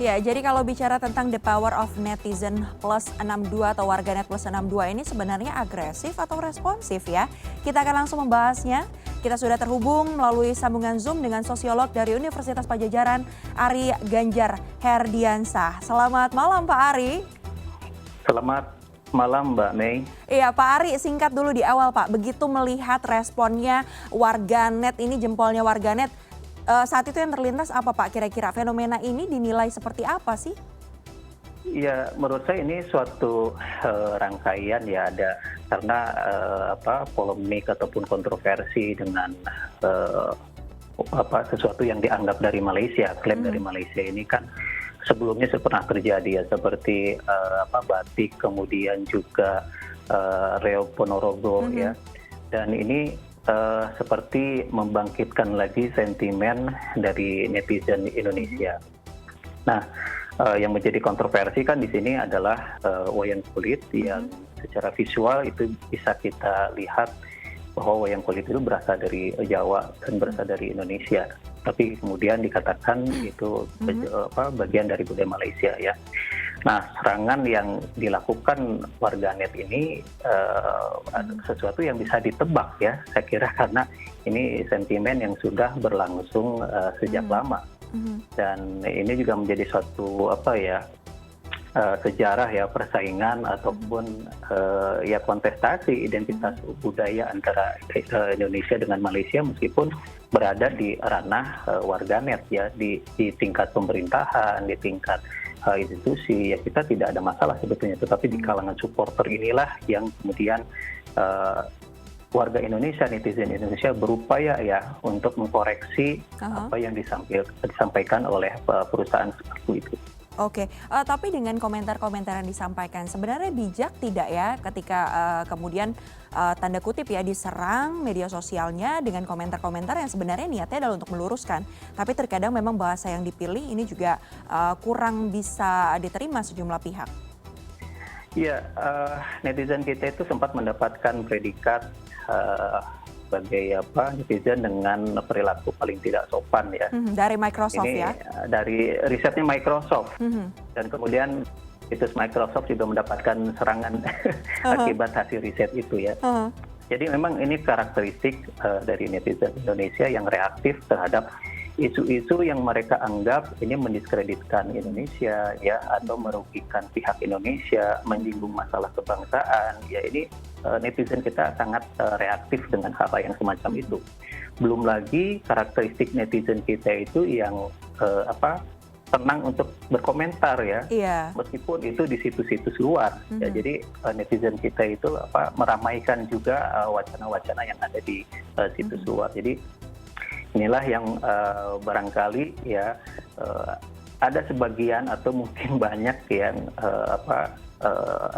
Ya, jadi kalau bicara tentang the power of netizen plus 62 atau warganet plus 62 ini sebenarnya agresif atau responsif ya? Kita akan langsung membahasnya. Kita sudah terhubung melalui sambungan Zoom dengan sosiolog dari Universitas Pajajaran, Ari Ganjar Herdiansah. Selamat malam Pak Ari. Selamat malam Mbak Mei. Iya Pak Ari, singkat dulu di awal Pak. Begitu melihat responnya warganet ini, jempolnya warganet, saat itu yang terlintas apa Pak kira-kira? Fenomena ini dinilai seperti apa sih? Ya, menurut saya ini suatu rangkaian ya ada karena polemik ataupun kontroversi dengan sesuatu yang dianggap dari Malaysia, klaim dari Malaysia ini kan sebelumnya pernah terjadi ya seperti batik kemudian juga Reo Ponorogo ya, dan ini seperti membangkitkan lagi sentimen dari netizen Indonesia. Nah, yang menjadi kontroversi kan di sini adalah wayang kulit yang secara visual itu bisa kita lihat bahwa wayang kulit itu berasal dari Jawa dan berasal dari Indonesia. Tapi kemudian dikatakan itu bagian dari budaya Malaysia ya. Nah, serangan yang dilakukan warganet ini sesuatu yang bisa ditebak ya, saya kira karena ini sentimen yang sudah berlangsung sejak lama. Dan ini juga menjadi suatu sejarah ya, persaingan ataupun ya kontestasi identitas budaya antara Indonesia dengan Malaysia meskipun berada di ranah warganet ya, di tingkat pemerintahan, di tingkat institusi ya kita tidak ada masalah sebetulnya, tetapi di kalangan supporter inilah yang kemudian warga Indonesia, netizen Indonesia berupaya ya untuk mengkoreksi apa yang disampaikan oleh perusahaan seperti itu. Oke, tapi dengan komentar-komentar yang disampaikan, sebenarnya bijak tidak ya ketika kemudian tanda kutip ya diserang media sosialnya dengan komentar-komentar yang sebenarnya niatnya adalah untuk meluruskan. Tapi terkadang memang bahasa yang dipilih ini juga kurang bisa diterima sejumlah pihak. Iya, netizen kita itu sempat mendapatkan predikat sebagai netizen dengan perilaku paling tidak sopan ya. Dari Microsoft ini, ya? Dari risetnya Microsoft. Dan kemudian situs Microsoft juga mendapatkan serangan akibat hasil riset itu ya. Jadi memang ini karakteristik dari netizen Indonesia yang reaktif terhadap isu-isu yang mereka anggap ini mendiskreditkan Indonesia ya, atau merugikan pihak Indonesia, menyinggung masalah kebangsaan ya. Ini netizen kita sangat reaktif dengan hal-hal yang semacam itu. Belum lagi karakteristik netizen kita itu yang tenang untuk berkomentar ya, meskipun itu di situs-situs luar ya. Jadi netizen kita itu meramaikan juga wacana-wacana yang ada di situs luar. Jadi inilah yang barangkali ya ada sebagian atau mungkin banyak yang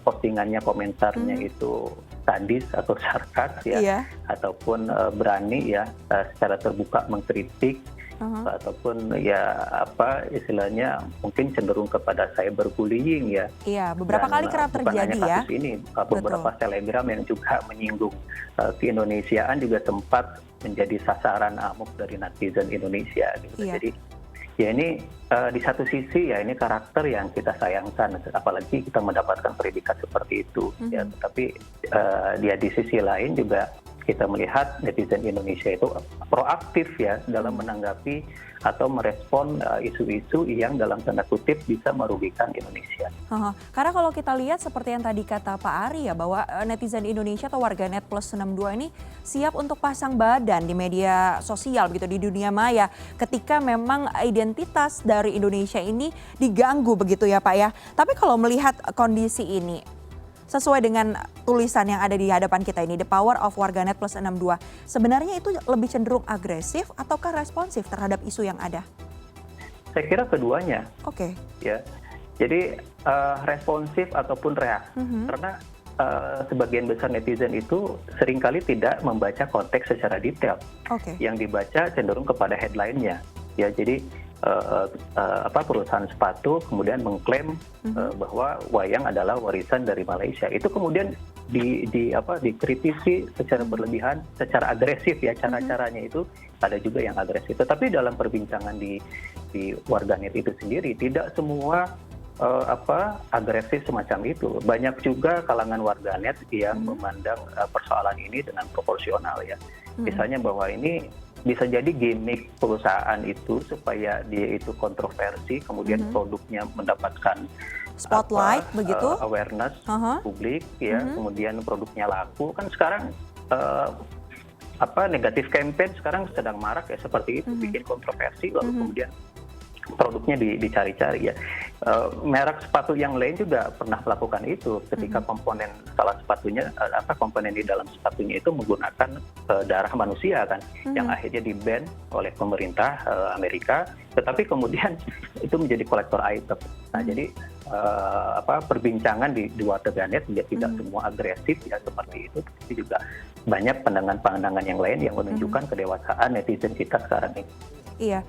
postingannya, komentarnya itu sadis atau sarkas ya, ataupun berani ya secara terbuka mengkritik, ataupun ya istilahnya mungkin cenderung kepada cyberbullying ya. Iya, beberapa kali kerap terjadi ya. Kasus ini beberapa telegram yang juga menyinggung keindonesiaan juga sempat menjadi sasaran amuk dari netizen Indonesia gitu. Jadi ya ini di satu sisi ya ini karakter yang kita sayangkan, apalagi kita mendapatkan predikat seperti itu ya. Tetapi dia di sisi lain juga kita melihat netizen Indonesia itu proaktif ya dalam menanggapi atau merespon isu-isu yang dalam tanda kutip bisa merugikan Indonesia. Karena kalau kita lihat seperti yang tadi kata Pak Ari ya, bahwa netizen Indonesia atau warganet plus 62 ini siap untuk pasang badan di media sosial begitu, di dunia maya ketika memang identitas dari Indonesia ini diganggu begitu ya Pak ya. Tapi kalau melihat kondisi ini sesuai dengan tulisan yang ada di hadapan kita ini, The Power of Warganet plus 62, sebenarnya itu lebih cenderung agresif ataukah responsif terhadap isu yang ada? Saya kira keduanya. Oke. Ya, jadi responsif ataupun reaktif, karena sebagian besar netizen itu seringkali tidak membaca konteks secara detail. Yang dibaca cenderung kepada headline-nya. Ya, jadi perusahaan sepatu kemudian mengklaim bahwa wayang adalah warisan dari Malaysia. Itu kemudian dikritisi secara berlebihan, secara agresif ya, cara-caranya itu ada juga yang agresif. Tetapi dalam perbincangan di warganet itu sendiri tidak semua agresif semacam itu. Banyak juga kalangan warganet yang memandang persoalan ini dengan proporsional ya. Misalnya bahwa ini bisa jadi gimmick perusahaan itu supaya dia itu kontroversi, kemudian produknya mendapatkan spotlight begitu, awareness publik ya, kemudian produknya laku. Kan sekarang negatif campaign sekarang sedang marak ya, seperti itu, bikin kontroversi lalu kemudian produknya dicari-cari ya. Merek sepatu yang lain juga pernah melakukan itu ketika komponen komponen di dalam sepatunya itu menggunakan darah manusia kan, yang akhirnya di-ban oleh pemerintah Amerika, tetapi kemudian itu menjadi kolektor item. Nah, jadi perbincangan di warganet tidak semua agresif ya seperti itu, tapi juga banyak pandangan-pandangan yang lain yang menunjukkan kedewasaan netizen kita sekarang ini. Iya,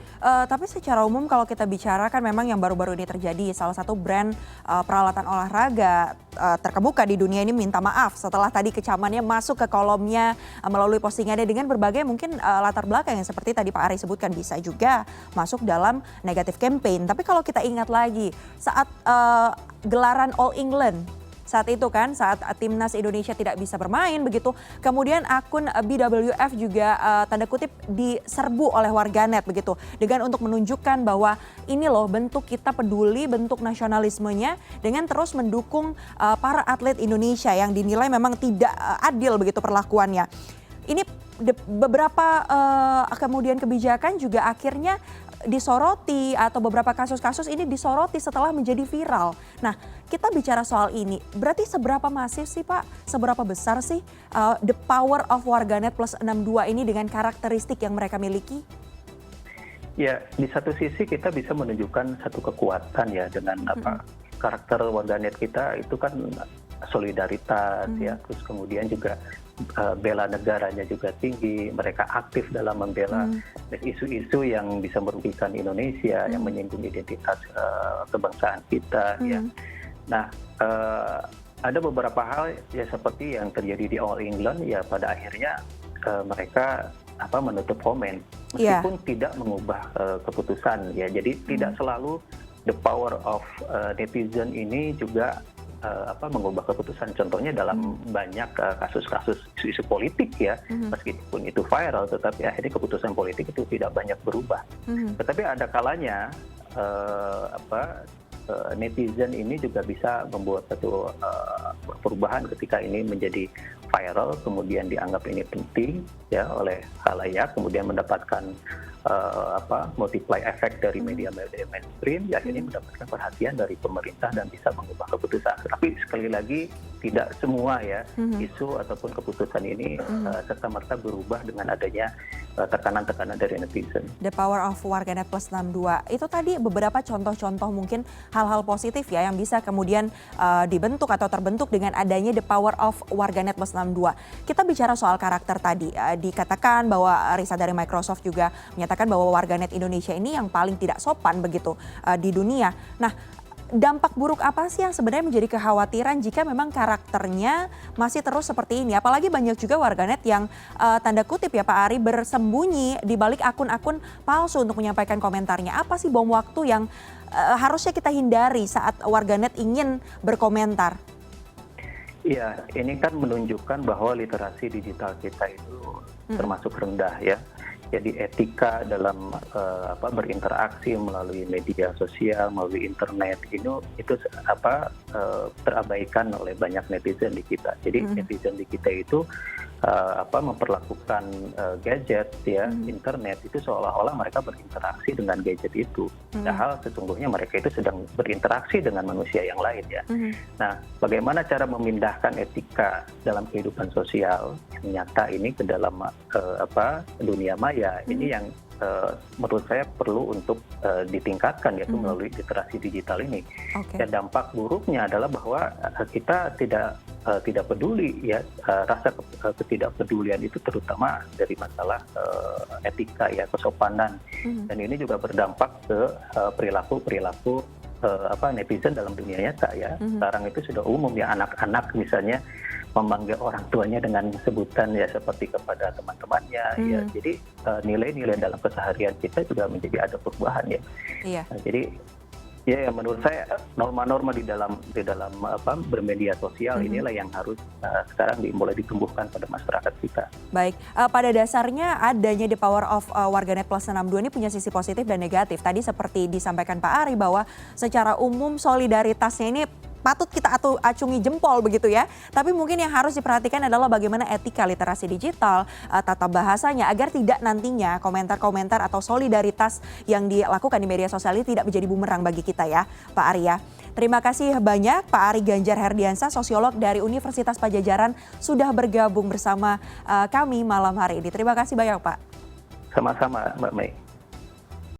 tapi secara umum kalau kita bicara kan memang yang baru-baru ini terjadi, salah satu brand peralatan olahraga terkemuka di dunia ini minta maaf setelah tadi kecamannya masuk ke kolomnya melalui postingannya dengan berbagai mungkin latar belakang yang seperti tadi Pak Ari sebutkan, bisa juga masuk dalam negatif campaign. Tapi kalau kita ingat lagi saat gelaran All England saat itu kan, saat timnas Indonesia tidak bisa bermain begitu, kemudian akun BWF juga tanda kutip diserbu oleh warganet begitu, dengan untuk menunjukkan bahwa ini loh bentuk kita peduli, bentuk nasionalismenya, dengan terus mendukung para atlet Indonesia yang dinilai memang tidak adil begitu perlakuannya. Ini beberapa kemudian kebijakan juga akhirnya disoroti, atau beberapa kasus-kasus ini disoroti setelah menjadi viral. Nah, kita bicara soal ini, berarti seberapa masif sih Pak, seberapa besar sih the power of warganet plus 62 ini dengan karakteristik yang mereka miliki? Ya, di satu sisi kita bisa menunjukkan satu kekuatan ya dengan karakter warganet kita itu kan solidaritas ya, terus kemudian juga bela negaranya juga tinggi, mereka aktif dalam membela isu-isu yang bisa merugikan Indonesia, yang menyinggung identitas kebangsaan kita ya. Nah, ada beberapa hal ya seperti yang terjadi di All England ya, pada akhirnya mereka menutup komen meskipun tidak mengubah keputusan ya. Jadi tidak selalu the power of netizen ini juga mengubah keputusan. Contohnya dalam banyak kasus-kasus isu-isu politik ya, meskipun itu viral, tetapi akhirnya keputusan politik itu tidak banyak berubah. Tetapi ada kalanya netizen ini juga bisa membuat satu perubahan ketika ini menjadi viral, kemudian dianggap ini penting ya oleh khalayak, kemudian mendapatkan multiply effect dari media-media mainstream, ya akhirnya mendapatkan perhatian dari pemerintah dan bisa mengubah keputusan. Tapi sekali lagi tidak semua ya isu ataupun keputusan ini serta-merta berubah dengan adanya tekanan-tekanan dari netizen. The power of warganet plus 62. Itu tadi beberapa contoh-contoh mungkin hal-hal positif ya yang bisa kemudian dibentuk atau terbentuk dengan adanya the power of warganet plus 62. Kita bicara soal karakter tadi, dikatakan bahwa riset dari Microsoft juga menyatakan bahwa warganet Indonesia ini yang paling tidak sopan begitu di dunia. Nah, dampak buruk apa sih yang sebenarnya menjadi kekhawatiran jika memang karakternya masih terus seperti ini? Apalagi banyak juga warganet yang tanda kutip ya Pak Ari bersembunyi di balik akun-akun palsu untuk menyampaikan komentarnya. Apa sih bom waktu yang harusnya kita hindari saat warganet ingin berkomentar? Iya, ini kan menunjukkan bahwa literasi digital kita itu termasuk rendah ya. Jadi etika dalam berinteraksi melalui media sosial, melalui internet itu terabaikan oleh banyak netizen di kita. Jadi netizen di kita itu memperlakukan gadget ya, internet itu seolah-olah mereka berinteraksi dengan gadget itu. Padahal sesungguhnya mereka itu sedang berinteraksi dengan manusia yang lain ya. Nah, bagaimana cara memindahkan etika dalam kehidupan sosial yang nyata ini ke dalam dunia maya? Ini yang menurut saya perlu untuk ditingkatkan yaitu melalui literasi digital ini. Dan dampak buruknya adalah bahwa kita tidak tidak peduli ya, rasa ketidakpedulian itu terutama dari masalah etika ya, kesopanan. Dan ini juga berdampak ke perilaku netizen dalam dunia nyata ya. Sekarang itu sudah umum ya, anak-anak misalnya memanggil orang tuanya dengan sebutan ya seperti kepada teman-temannya ya. Jadi nilai-nilai dalam keseharian kita juga menjadi ada perubahan ya. Iya. Nah, jadi ya menurut saya norma-norma di dalam bermedia sosial inilah yang harus sekarang mulai ditumbuhkan pada masyarakat kita. Baik, pada dasarnya adanya The Power of Warganet Plus 62 ini punya sisi positif dan negatif. Tadi seperti disampaikan Pak Ari bahwa secara umum solidaritasnya ini patut kita acungi jempol begitu ya. Tapi mungkin yang harus diperhatikan adalah bagaimana etika literasi digital, tata bahasanya agar tidak nantinya komentar-komentar atau solidaritas yang dilakukan di media sosial ini tidak menjadi bumerang bagi kita ya, Pak Ari ya. Terima kasih banyak Pak Ari Ganjar Herdiansah, sosiolog dari Universitas Padjadjaran sudah bergabung bersama kami malam hari ini. Terima kasih banyak Pak. Sama-sama Mbak Mei.